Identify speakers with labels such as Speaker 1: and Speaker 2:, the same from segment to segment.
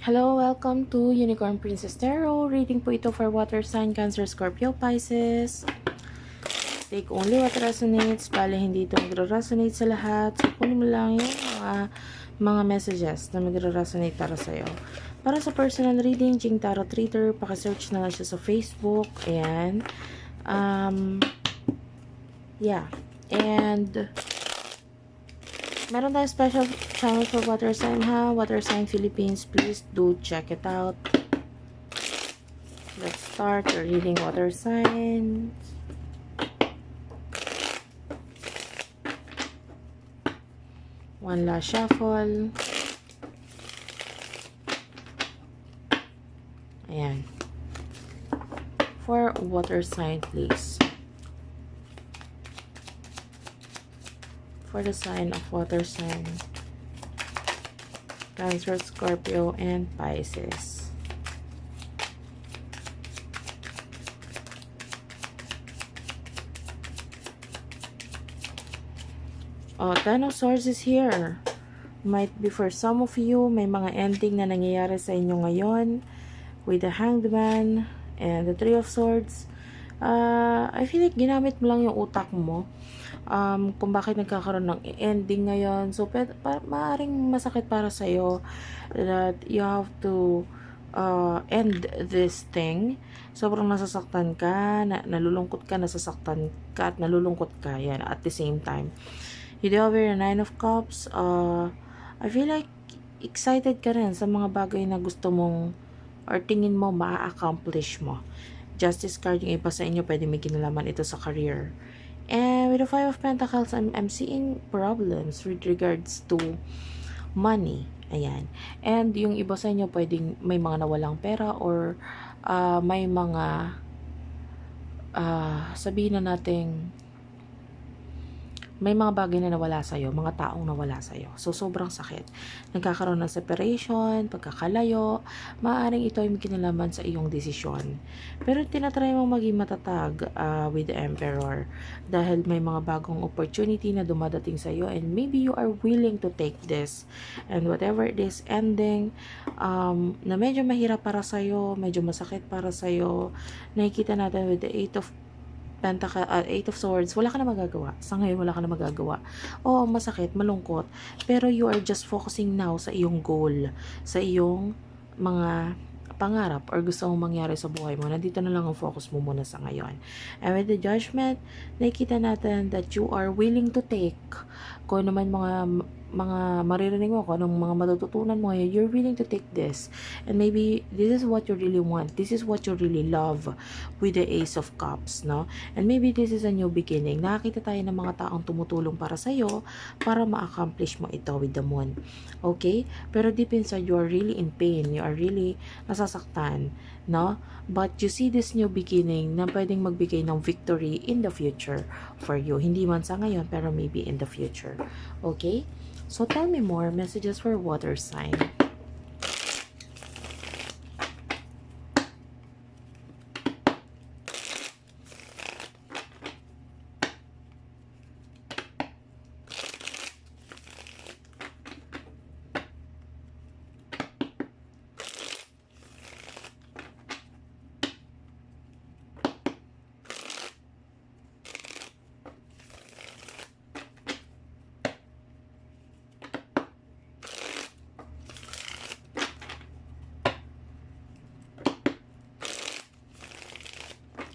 Speaker 1: Hello, welcome to Unicorn Princess Tarot. Reading po ito for Water Sign, Cancer, Scorpio, Pisces. Take only what resonates. Bale, hindi ito magre-resonate sa lahat. So, kunin mo lang yung mga messages na magre-resonate para sa'yo. Para sa personal reading, Jing Tarot Reader, pakisearch na lang siya sa Facebook. Ayan. Yeah. And meron tayong special channel for Water Sign ha. Water Sign Philippines. Please do check it out. Let's start the reading Water Signs. One last shuffle. Ayan. For Water Sign, please. For the sign of Water Sign, Cancer, Scorpio, and Pisces. Oh, Ten of Swords is here. Might be for some of you, may mga ending na nangyayari sa inyo ngayon with the Hanged Man and the Three of Swords. I feel like ginamit mo lang yung utak mo kung bakit nagkakaroon ng ending ngayon. So, maaaring masakit para sa'yo that you have to end this thing. Sobrang nasasaktan ka, nalulungkot ka, nasasaktan ka, at nalulungkot ka. Yan, at the same time. You do have your Nine of Cups. I feel like excited ka rin sa mga bagay na gusto mong or tingin mo ma-accomplish mo. Justice card, yung iba sa inyo, pwede may kinalaman ito sa career. And with the Five of Pentacles, I'm seeing problems with regards to money. Ayan. And yung iba sa inyo, pwedeng may mga nawalang pera or may mga sabihin na nating may mga bagay na nawala sa'yo, mga taong nawala sa'yo. So, sobrang sakit. Nagkakaroon ng separation, pagkakalayo, maaaring ito ay may kinalaman sa iyong desisyon. Pero tinatry mo maging matatag with the Emperor dahil may mga bagong opportunity na dumadating sa'yo and maybe you are willing to take this. And whatever it is ending, na medyo mahirap para sa'yo, medyo masakit para sa'yo, nakikita natin with the Eight of Swords, wala ka na magagawa. Sa ngayon, wala ka na magagawa. Oo, masakit, malungkot. Pero you are just focusing now sa iyong goal, sa iyong mga pangarap or gusto mong mangyari sa buhay mo. Nandito na lang ang focus mo muna sa ngayon. And with the Judgment, nakikita natin that you are willing to take kung naman mga maririnig mo, kung anong mga matututunan mo, you're willing to take this. And maybe this is what you really want. This is what you really love with the Ace of Cups, no? And maybe this is a new beginning. Nakakita tayo ng mga taong tumutulong para sa'yo para ma-accomplish mo ito with the Moon. Okay? Pero deep inside, you are really in pain. You are really nasasaktan, no? But you see this new beginning na pwedeng magbigay ng victory in the future for you. Hindi man sa ngayon, pero maybe in the future. Okay? So, tell me more messages for water sign.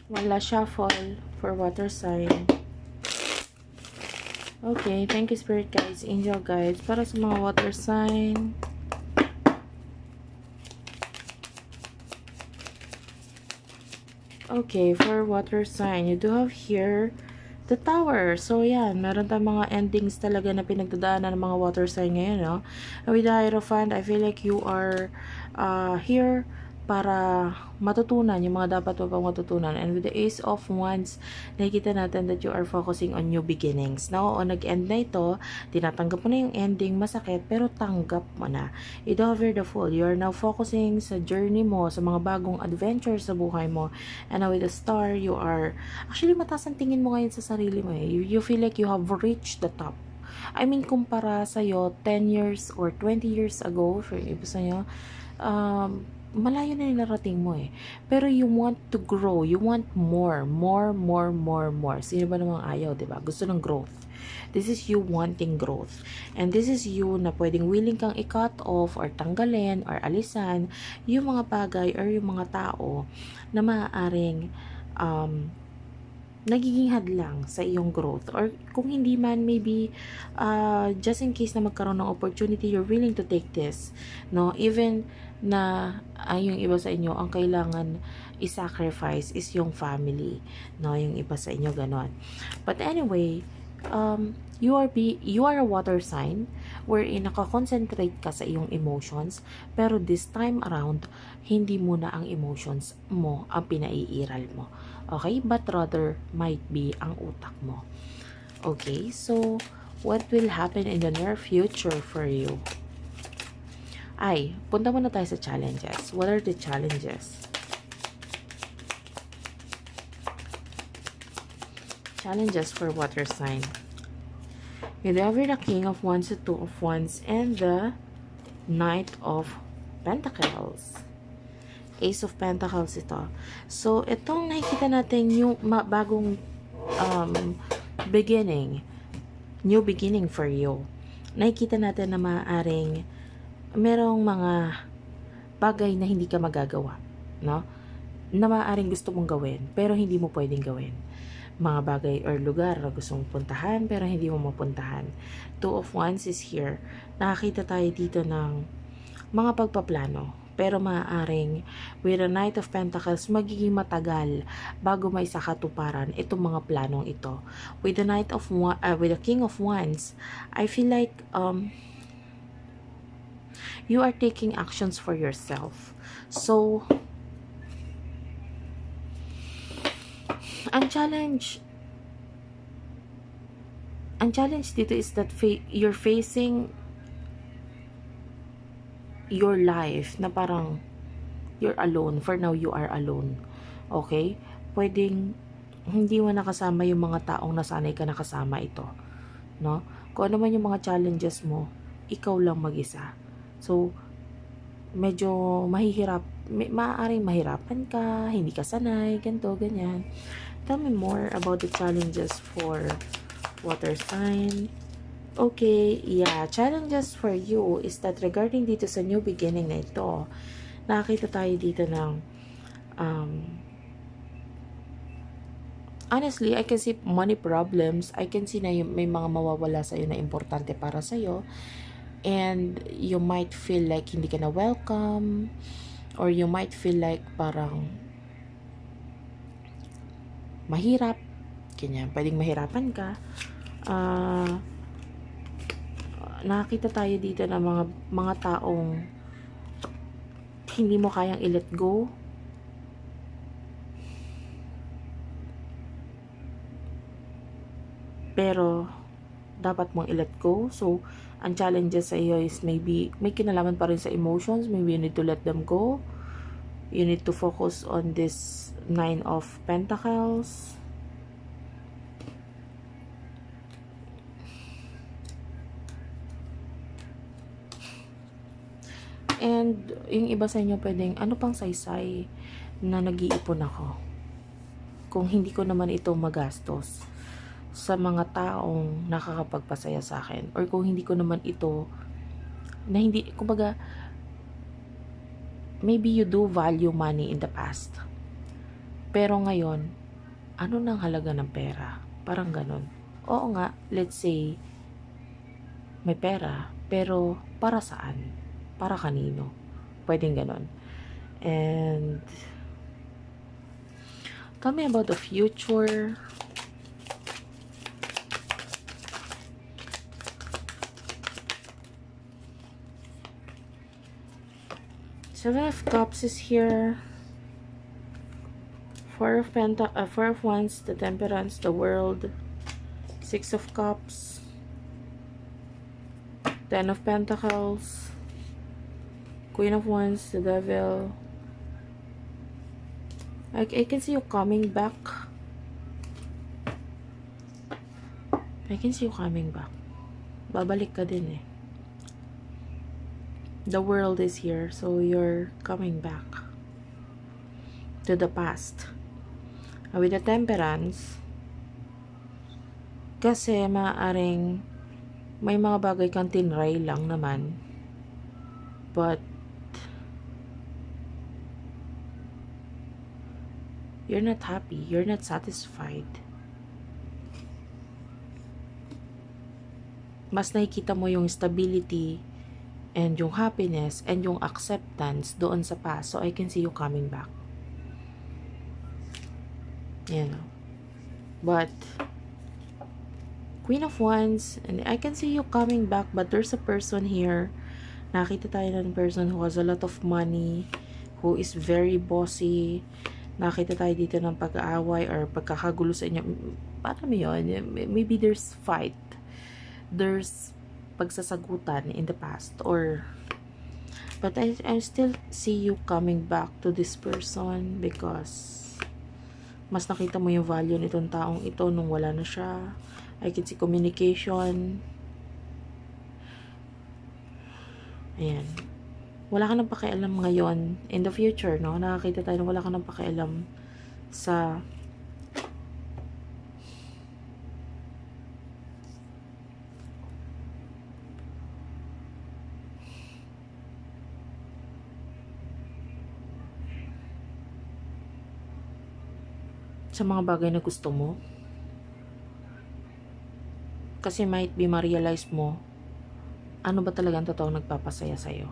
Speaker 1: One last shuffle for water sign. Okay, thank you Spirit Guides, Angel Guides, para sa mga water sign. Okay, for water sign, you do have here the Tower. So, yan, meron tayong mga endings talaga na pinagdadaanan ng mga water sign ngayon, no? With the Hierophant, I feel like you are here para matutunan yung mga dapat mo pang matutunan. And with the Ace of Wands, nakikita natin that you are focusing on new beginnings. Now, o nag-end na ito, tinatanggap mo na yung ending, masakit, pero tanggap mo na. It over the Fool. You are now focusing sa journey mo, sa mga bagong adventures sa buhay mo. And now with the Star, you are, actually mataas ang tingin mo ngayon sa sarili mo eh. You feel like you have reached the top I mean, kumpara sa'yo, 10 years or 20 years ago, for iba sa'yo, malayo na yung narating mo eh. Pero you want to grow, you want more. Sino ba namang ayaw, diba? Gusto ng growth. This is you wanting growth. And this is you na pwedeng willing kang i-cut off or tanggalin or alisan yung mga bagay or yung mga tao na maaaring nagiging hadlang sa iyong growth. Or kung hindi man, maybe just in case na magkaroon ng opportunity, you're willing to take this. No? Even na yung iba sa inyo, ang kailangan i-sacrifice is yung family. No? Yung iba sa inyo, ganon. But anyway, you are a water sign wherein nakakonsentrate ka sa iyong emotions, pero this time around hindi mo na ang emotions mo ang pinaiiral mo, okay, but rather might be ang utak mo. Okay, so what will happen in the near future for you? Ay, punta muna tayo sa challenges. What are the challenges? Challenges for water sign. You have the King of Wands, the Two of Wands, and the Knight of Pentacles. Ace of Pentacles ito. So, itong nakikita natin yung bagong beginning, new beginning for you. Nakikita natin na maaaring merong mga bagay na hindi ka magagawa, no? Na maaaring gusto mong gawin, pero hindi mo pwedeng gawin. Mga bagay or lugar na gusto mong puntahan pero hindi mo mapuntahan. Two of Wands is here. Nakakita tayo dito ng mga pagpaplano, pero maaaring with the Knight of Pentacles magiging matagal bago may sakatuparan itong mga planong ito. With the with the King of Wands, I feel like you are taking actions for yourself. So ang challenge dito is that you're facing your life na parang you're alone. For now, you are alone. Okay? Pwedeng hindi mo nakasama yung mga taong nasanay ka nakasama ito. No? Kung ano man yung mga challenges mo, ikaw lang mag-isa. So, medyo maaaring mahirapan ka, hindi ka sanay, ganito, ganyan. Tell me more about the challenges for water sign. Okay, yeah, challenges for you is that regarding dito sa new beginning na ito, nakakita tayo dito ng honestly, I can see money problems. I can see na may mga mawawala sa'yo na importante para sa'yo. And you might feel like hindi ka na welcome, or you might feel like parang mahirap, ganyan, pwedeng mahirapan ka. Nakakita tayo dito ng mga taong hindi mo kayang i-let go. Pero dapat mong i-let go. So, ang challenges sa iyo is maybe may kinalaman pa rin sa emotions. Maybe you need to let them go. You need to focus on this Nine of Pentacles. And yung iba sa inyo pwedeng, ano pang saysay na nag-iipon ako kung hindi ko naman ito magastos sa mga taong nakakapagpasaya sa akin, or kung hindi ko naman ito na hindi, kumbaga, maybe you do value money in the past, pero ngayon, ano nang halaga ng pera? Parang ganon. Oo nga, let's say may pera, pero para saan? Para kanino? Pwedeng ganon. And tell me about the future. Seven of Cups is here. Four of Wands, the Temperance, the World. Six of Cups. Ten of Pentacles. Queen of Wands, the Devil. I can see you coming back. I can see you coming back. babalik ka din eh. The world is here, so you're coming back to the past. With the Temperance, kasi maaaring may mga bagay kang tinry lang naman, but you're not happy, you're not satisfied. Mas nakikita mo yung stability and yung happiness and yung acceptance doon sa past. So I can see you coming back. You know. But Queen of Wands, and I can see you coming back, but there's a person here. Nakita tayo ng person who has a lot of money, who is very bossy. Nakita tayo dito ng pag-aaway or pagkakagulo sa inyo. Paano yun? Maybe there's fight. There's pagsasagutan in the past, or but I still see you coming back to this person because mas nakita mo yung value nitong taong ito nung wala na siya. I can see communication. Ayan. Wala ka nang pakialam ngayon. In the future, no? Nakakita tayo na wala ka nang pakialam sa mga bagay na gusto mo. Kasi might be ma-realize mo ano ba talagang totoong nagpapasaya sa'yo.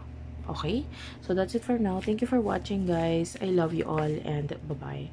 Speaker 1: Okay? So that's it for now. Thank you for watching, guys. I love you all and bye-bye.